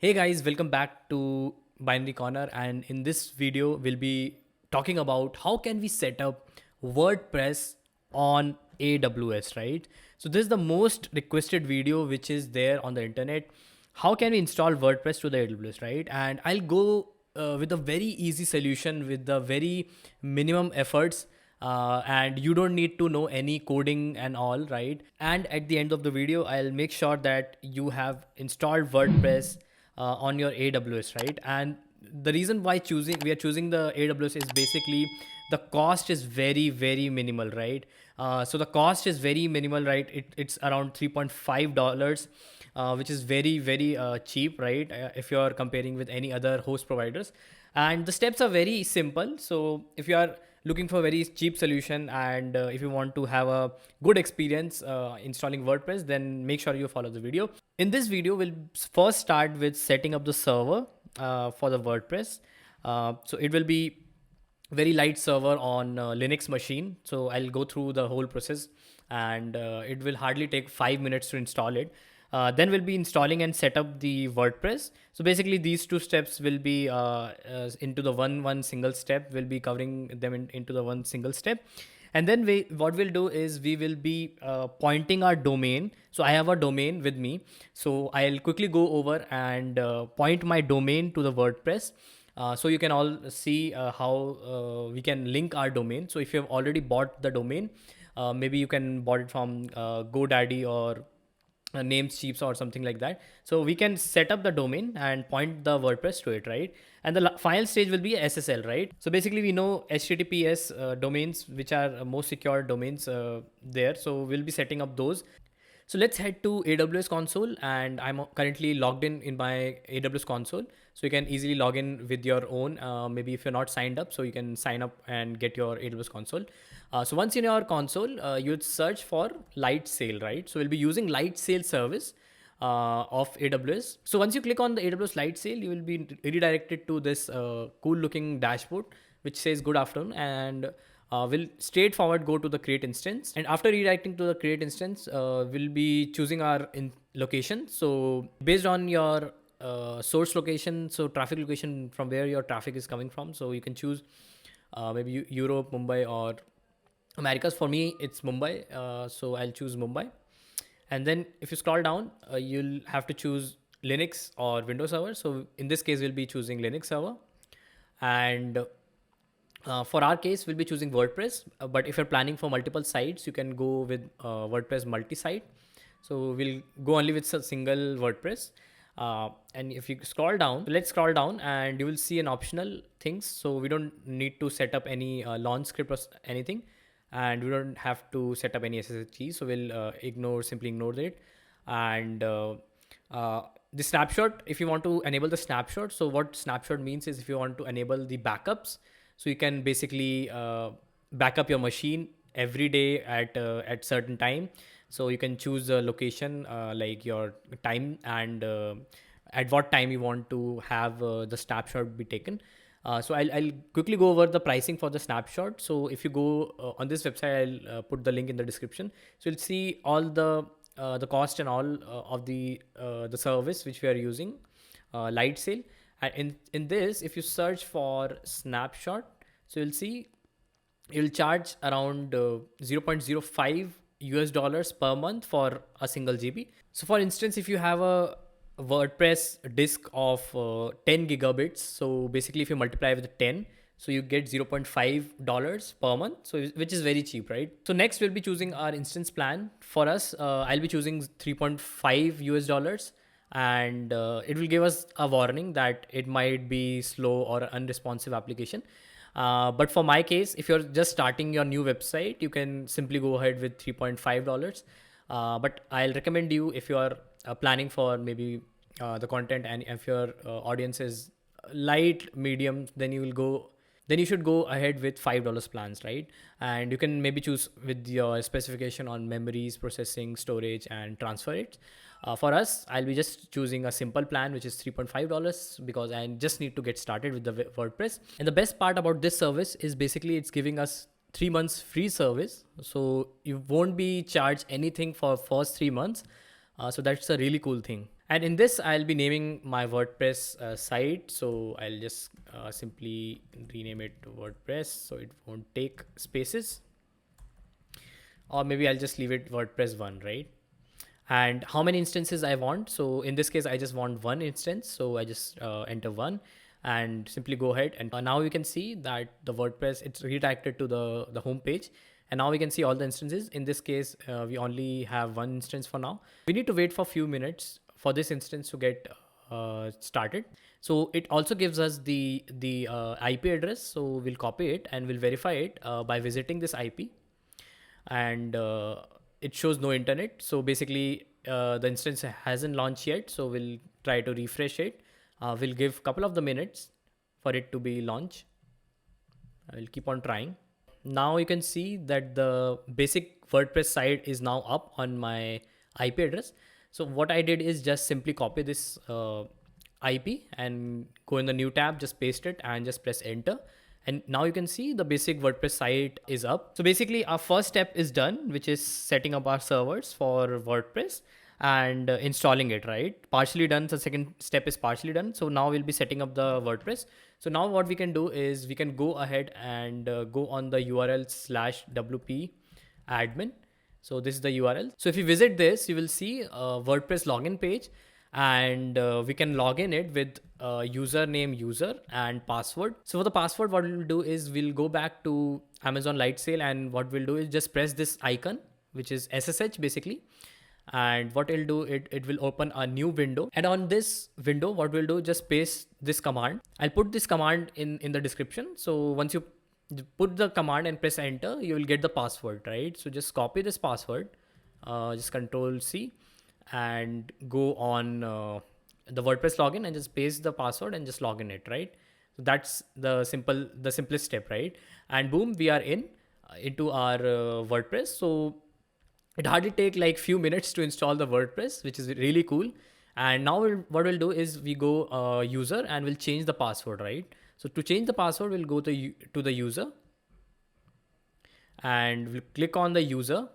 Hey guys, welcome back to Binary Corner, and in this video we'll be talking about how can we set up WordPress on AWS, right? So this is the most requested video which is there on the internet. How can we install WordPress to the AWS, right? And I'll go with a very easy solution with the very minimum efforts, and you don't need to know any coding and all, right? And at the end of the video I'll make sure that you have installed WordPress on your AWS, right? And the reason why we are choosing the AWS is basically the cost is very minimal, right? So the cost is very minimal, right? It's around $3.5, which is very cheap, right? If you are comparing with any other host providers, and the steps are very simple. So if you are looking for a very cheap solution, and if you want to have a good experience installing WordPress, then make sure you follow the video. In this video, we'll first start with setting up the server for the WordPress. So it will be very light server on Linux machine. So I'll go through the whole process, and it will hardly take 5 minutes to install it. Then we'll be installing and set up the WordPress. So basically these two steps will be into the one single step. We'll be covering them into the one single step. And then what we'll do is we will be pointing our domain. So I have a domain with me. So I'll quickly go over and point my domain to the WordPress. So you can all see how we can link our domain. So if you have already bought the domain, maybe you can bought it from GoDaddy or Namecheap or something like that. So we can set up the domain and point the WordPress to it, right? And the final stage will be SSL, right? So basically we know HTTPS domains, which are most secure domains there. So we'll be setting up those. So let's head to AWS console, and I'm currently logged in my AWS console. So you can easily log in with your own, maybe if you're not signed up, so you can sign up and get your AWS console. So once in your console, you'd search for Lightsail, right? So we'll be using Lightsail service of AWS. So once you click on the AWS Lightsail, you will be redirected to this cool looking dashboard, which says good afternoon, and we'll straightforward go to the create instance. And after redirecting to the create instance, we'll be choosing our location. So based on your source location, so traffic location from where your traffic is coming from. So you can choose maybe Europe, Mumbai, or Americas. For me, it's Mumbai. So I'll choose Mumbai. And then if you scroll down, you'll have to choose Linux or Windows server. So in this case, we'll be choosing Linux server. And for our case, we'll be choosing WordPress. But if you're planning for multiple sites, you can go with WordPress multi-site. So we'll go only with a single WordPress. And if you scroll down, let's scroll down, and you will see an optional things. So we don't need to set up any launch script or anything, and we don't have to set up any SSH. So we'll simply ignore it. And the snapshot, if you want to enable the snapshot, so what snapshot means is if you want to enable the backups, so you can basically back up your machine every day at certain time. So you can choose the location, like your time, and at what time you want to have the snapshot be taken. So I'll quickly go over the pricing for the snapshot. So if you go on this website, I'll put the link in the description. So you'll see all the cost and all of the service which we are using, Lightsail. And in this, if you search for snapshot, so you'll see you'll charge around $0.05 US per month for a single GB. So for instance, if you have a WordPress disk of 10 gigabits, so basically if you multiply with 10, so you get $0.5 per month, so which is very cheap, right? So next we'll be choosing our instance plan. For us, I'll be choosing $3.5 US, and it will give us a warning that it might be slow or unresponsive application. But for my case, if you're just starting your new website, you can simply go ahead with $3.5. But I'll recommend you, if you are planning for maybe the content, and if your audience is light, medium, then you should go ahead with $5 plans, right? And you can maybe choose with your specification on memories, processing, storage, and transfer rates. For us, I'll be just choosing a simple plan, which is $3.5, because I just need to get started with the WordPress. And the best part about this service is basically it's giving us 3 months free service. So you won't be charged anything for first 3 months. So that's a really cool thing. And in this, I'll be naming my WordPress site. So I'll just simply rename it to WordPress so it won't take spaces. Or maybe I'll just leave it WordPress 1, right? And how many instances I want. So in this case, I just want one instance. So I just enter one and simply go ahead. And now you can see that the WordPress, it's redirected to the home page. And now we can see all the instances. In this case, we only have one instance for now. We need to wait for a few minutes for this instance to get started. So it also gives us the IP address. So we'll copy it and we'll verify it by visiting this IP. And it shows no internet. So basically the instance hasn't launched yet. So we'll try to refresh it. We'll give a couple of the minutes for it to be launched. I will keep on trying. Now you can see that the basic WordPress site is now up on my IP address. So what I did is just simply copy this IP and go in the new tab, just paste it and just press enter. And now you can see the basic WordPress site is up. So basically our first step is done, which is setting up our servers for WordPress and installing it, right? Partially done. The second step is partially done. So now we'll be setting up the WordPress. So now what we can do is we can go ahead and go on the URL /wp admin. So this is the URL. So if you visit this, you will see a WordPress login page, and we can log in it with username user and password. So for the password, what we'll do is we'll go back to Amazon Lightsail, and what we'll do is just press this icon, which is SSH basically. And what it'll do, it will open a new window. And on this window, what we'll do, just paste this command. I'll put this command in the description. So once you put the command and press enter, you will get the password, right? So just copy this password, just Control C, and go on the WordPress login and just paste the password and just log in it, right? So that's the simplest step, right? And boom, we are into our WordPress. So it hardly take like few minutes to install the WordPress, which is really cool. And now what we'll do is we go user and we'll change the password, right? So to change the password, we'll go to the user and we'll click on the user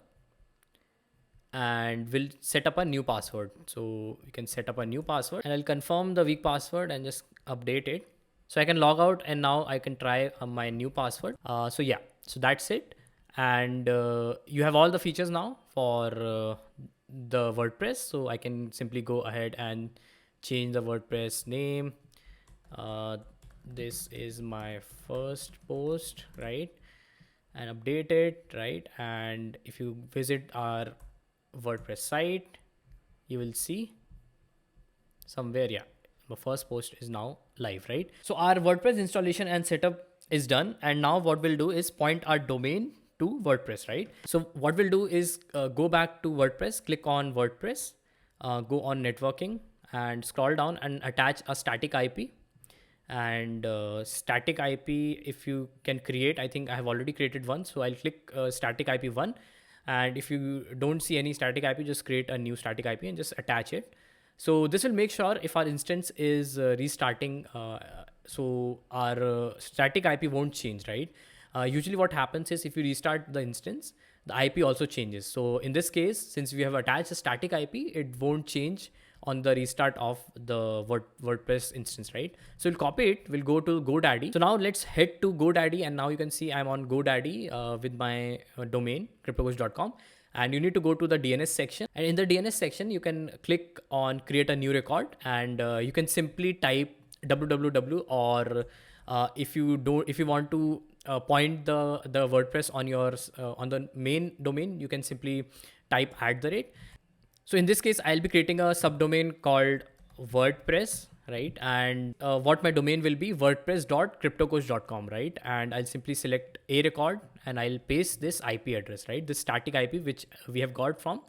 and we'll set up a new password. So we can set up a new password, and I'll confirm the weak password and just update it. So I can log out and now I can try my new password. So yeah, so that's it. And you have all the features now for the WordPress. So I can simply go ahead and change the WordPress name. This is my first post, right? And update it, right? And if you visit our WordPress site, you will see somewhere, yeah, the first post is now live, right? So our WordPress installation and setup is done. And now what we'll do is point our domain to WordPress, right? So what we'll do is go back to WordPress, click on WordPress, go on networking and scroll down and attach a static IP. And static IP, if you can create, I think I have already created one. So I'll click static IP 1. And if you don't see any static IP, just create a new static IP and just attach it. So this will make sure if our instance is restarting, so our static IP won't change, right? Usually what happens is if you restart the instance, the IP also changes. So in this case, since we have attached a static IP, it won't change on the restart of the WordPress instance, right? So we'll copy it, we'll go to GoDaddy. So now let's head to GoDaddy, and now you can see I'm on GoDaddy with my domain cryptocoach.com. And you need to go to the DNS section, and in the DNS section you can click on create a new record, and you can simply type www, or if you want to point the WordPress on your on the main domain, you can simply type @. So in this case, I'll be creating a subdomain called WordPress, right? And what my domain will be wordpress.cryptocoach.com, right? And I'll simply select a record and I'll paste this IP address, right? This static IP, which we have got from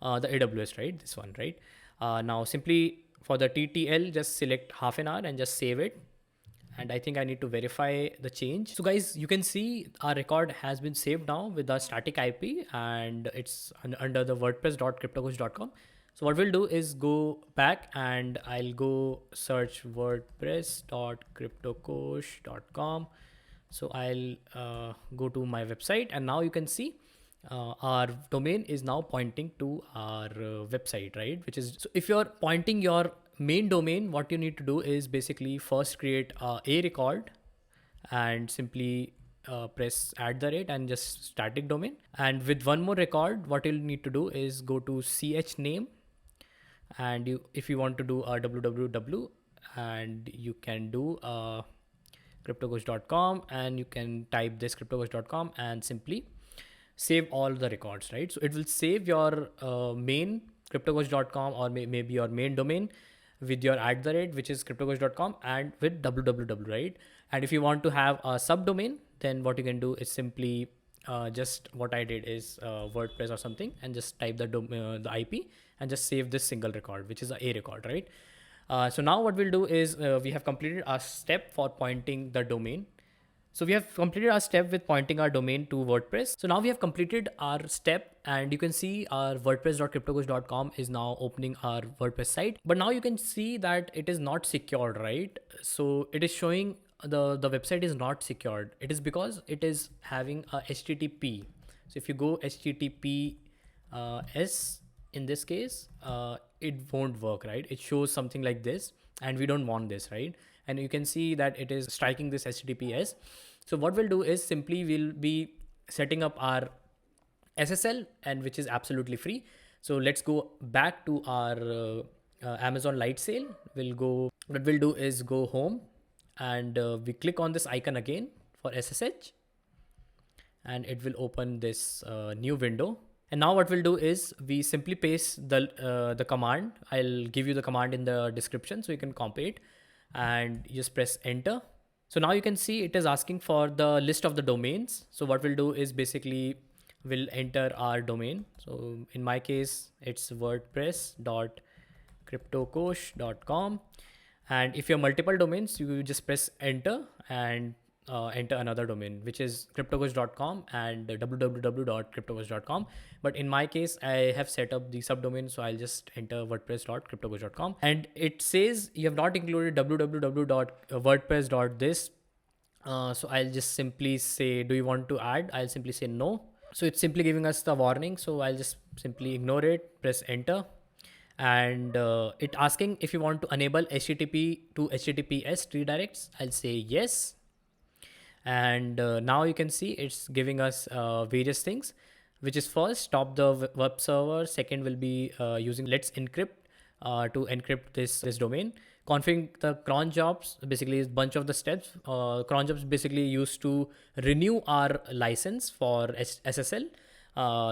the AWS, right? This one, right? Now simply for the TTL, just select half an hour and just save it. And I think I need to verify the change. So guys, you can see our record has been saved now with the static IP, and it's under the wordpress.cryptocoach.com. So what we'll do is go back and I'll go search wordpress.cryptocoach.com. So I'll go to my website, and now you can see our domain is now pointing to our website, right? Which is, so if you're pointing your main domain, what you need to do is basically first create a record and simply press @ and just static domain. And with one more record, what you'll need to do is go to chname, and if you want to do a www, and you can do cryptocoach.com, and you can type this cryptocoach.com and simply save all the records, right? So it will save your main cryptocoach.com, or maybe your main domain with your @ which is cryptocoach.com, and with www, right? And if you want to have a subdomain, then what you can do is simply just what I did is WordPress or something, and just type the IP and just save this single record, which is a record, right? So now what we'll do is we have completed our step for pointing the domain. So we have completed our step with pointing our domain to WordPress. So now we have completed our step, and you can see our wordpress.cryptocoach.com is now opening our WordPress site. But now you can see that it is not secured, right? So it is showing the website is not secured. It is because it is having a HTTP. So if you go HTTPS in this case, it won't work, right? It shows something like this, and we don't want this, right? And you can see that it is striking this HTTPS. So what we'll do is simply we'll be setting up our SSL, and which is absolutely free. So let's go back to our Amazon Lightsail. What we'll do is go home, and we click on this icon again for SSH, and it will open this new window. And now what we'll do is we simply paste the command. I'll give you the command in the description so you can copy it, and you just press enter. So now you can see it is asking for the list of the domains. So what we'll do is basically we'll enter our domain. So in my case, it's wordpress.cryptocoach.com. And if you have multiple domains, you just press enter and enter another domain, which is cryptocoach.com and www.cryptocoach.com. But in my case, I have set up the subdomain, so I'll just enter wordpress.cryptocoach.com. And it says you have not included www.wordpress.this. So I'll just simply say, do you want to add? I'll simply say no. So it's simply giving us the warning. So I'll just simply ignore it, press enter. And it asking if you want to enable HTTP to HTTPS redirects. I'll say yes. And now you can see it's giving us various things, which is first stop the web server. Second will be using let's encrypt to encrypt this domain. Config the cron jobs, basically is a bunch of the steps. Cron jobs basically used to renew our license for SSL.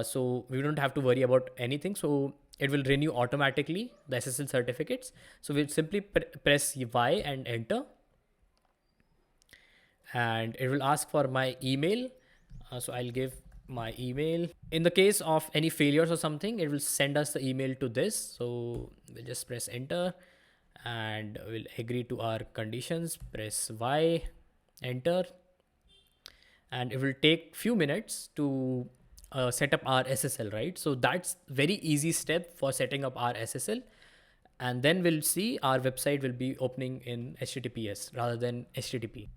So we don't have to worry about anything. So it will renew automatically the SSL certificates. So we'll simply press Y and enter. And it will ask for my email. So I'll give my email. In the case of any failures or something, it will send us the email to this. So we'll just press enter, and we'll agree to our conditions, press Y, enter. And it will take few minutes to set up our SSL, right? So that's very easy step for setting up our SSL. And then we'll see our website will be opening in HTTPS rather than HTTP.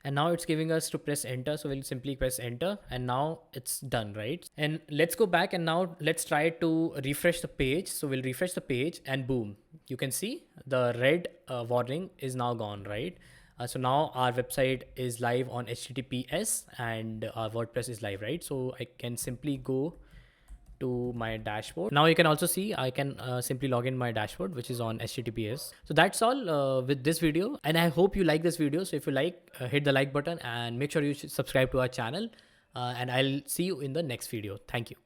And now it's giving us to press enter. So we'll simply press enter, and now it's done, right? And let's go back, and now let's try to refresh the page. So we'll refresh the page, and boom, you can see the red warning is now gone, right? So now our website is live on HTTPS, and our WordPress is live, right? So I can simply go to my dashboard. Now you can also see I can simply log in my dashboard, which is on HTTPS. So that's all with this video, and I hope you like this video. So if you like, hit the like button, and make sure you subscribe to our channel, and I'll see you in the next video. Thank you.